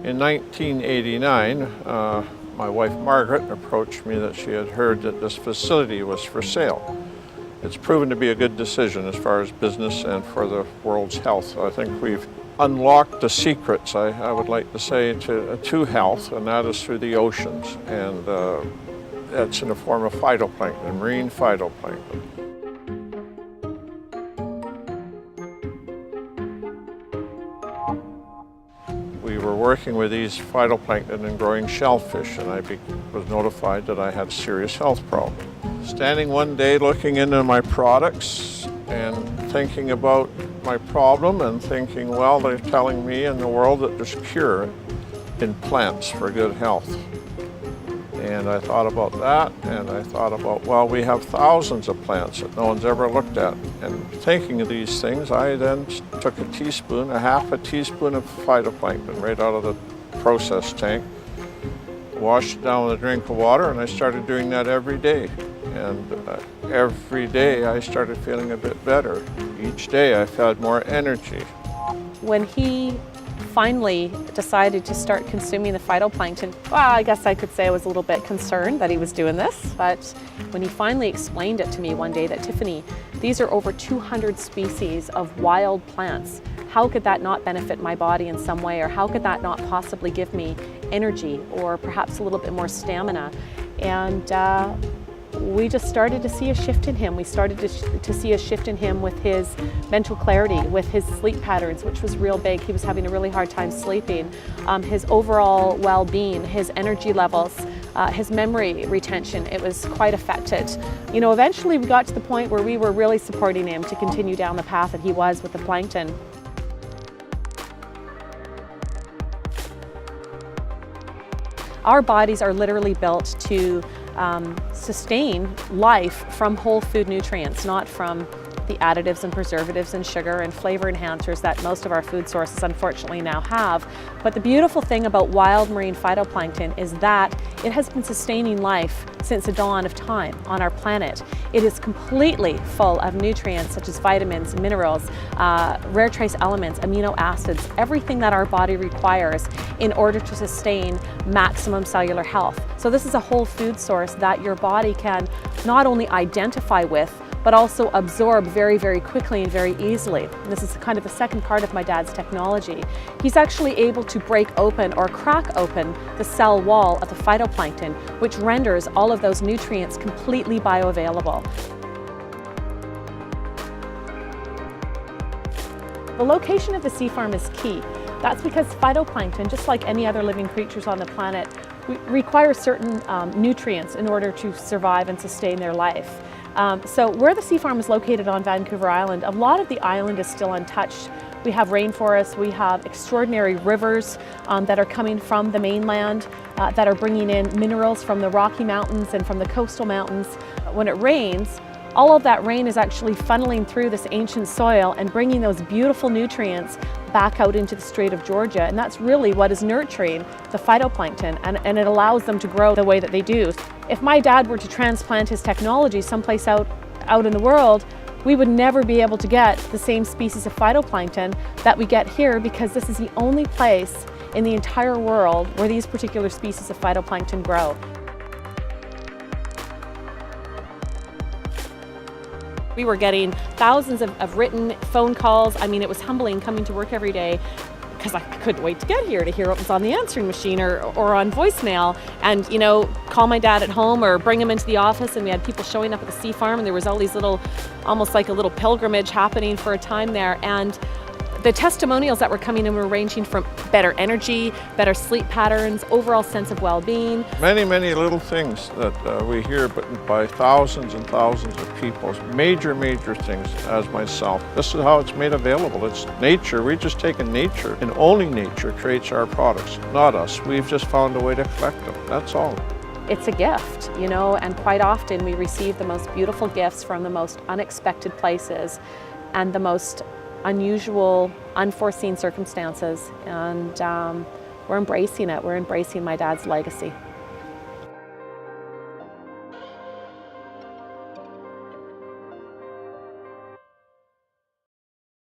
In 1989, my wife Margaret approached me that she had heard that this facility was for sale. It's proven to be a good decision as far as business and for the world's health. So I think we've unlocked the secrets, I would like to say, to health, and that is through the oceans. And that's in the form of phytoplankton, marine phytoplankton. We were working with these phytoplankton and growing shellfish, and I was notified that I had a serious health problem. Standing one day looking into my products and thinking about my problem and thinking, well, they're telling me in the world that there's a cure in plants for good health. And I thought about that, and I thought about, well, we have thousands of plants that no one's ever looked at. And thinking of these things, I then took a half a teaspoon of phytoplankton right out of the process tank, washed it down with a drink of water, and I started doing that every day. And every day I started feeling a bit better. Each day I felt more energy. When he finally decided to start consuming the phytoplankton, well, I guess I could say I was a little bit concerned that he was doing this, but when he finally explained it to me one day that, Tiffany, these are over 200 species of wild plants. How could that not benefit my body in some way, or how could that not possibly give me energy or perhaps a little bit more stamina? And we just started to see a shift in him. We started to see a shift in him with his mental clarity, with his sleep patterns, which was real big. He was having a really hard time sleeping. His overall well-being, his energy levels, his memory retention, it was quite affected. You know, eventually we got to the point where we were really supporting him to continue down the path that he was with the plankton. Our bodies are literally built to sustain life from whole food nutrients, not from the additives and preservatives and sugar and flavor enhancers that most of our food sources unfortunately now have. But the beautiful thing about wild marine phytoplankton is that it has been sustaining life since the dawn of time on our planet. It is completely full of nutrients such as vitamins, minerals, rare trace elements, amino acids, everything that our body requires in order to sustain maximum cellular health. So this is a whole food source that your body can not only identify with, but also absorb very, very quickly and very easily. And this is kind of the second part of my dad's technology. He's actually able to break open or crack open the cell wall of the phytoplankton, which renders all of those nutrients completely bioavailable. The location of the sea farm is key. That's because phytoplankton, just like any other living creatures on the planet, require certain nutrients in order to survive and sustain their life. So where the sea farm is located on Vancouver Island, a lot of the island is still untouched. We have rainforests, we have extraordinary rivers that are coming from the mainland, that are bringing in minerals from the Rocky Mountains and from the coastal mountains. When it rains, all of that rain is actually funneling through this ancient soil and bringing those beautiful nutrients back out into the Strait of Georgia, and that's really what is nurturing the phytoplankton, and it allows them to grow the way that they do. If my dad were to transplant his technology someplace out in the world, we would never be able to get the same species of phytoplankton that we get here, because this is the only place in the entire world where these particular species of phytoplankton grow. We were getting thousands of written phone calls. I mean, it was humbling coming to work every day because I couldn't wait to get here to hear what was on the answering machine or on voicemail, and, you know, call my dad at home or bring him into the office, and we had people showing up at the sea farm, and there was all these little, almost like a little pilgrimage happening for a time there. And the testimonials that were coming in were ranging from better energy, better sleep patterns, overall sense of well-being. Many, many little things that we hear, but by thousands and thousands of people. Major, major things, as myself. This is how it's made available. It's nature. We've just taken nature, and only nature creates our products, not us. We've just found a way to collect them. That's all. It's a gift, you know, and quite often we receive the most beautiful gifts from the most unexpected places and the most unusual, unforeseen circumstances, and we're embracing it. We're embracing my dad's legacy.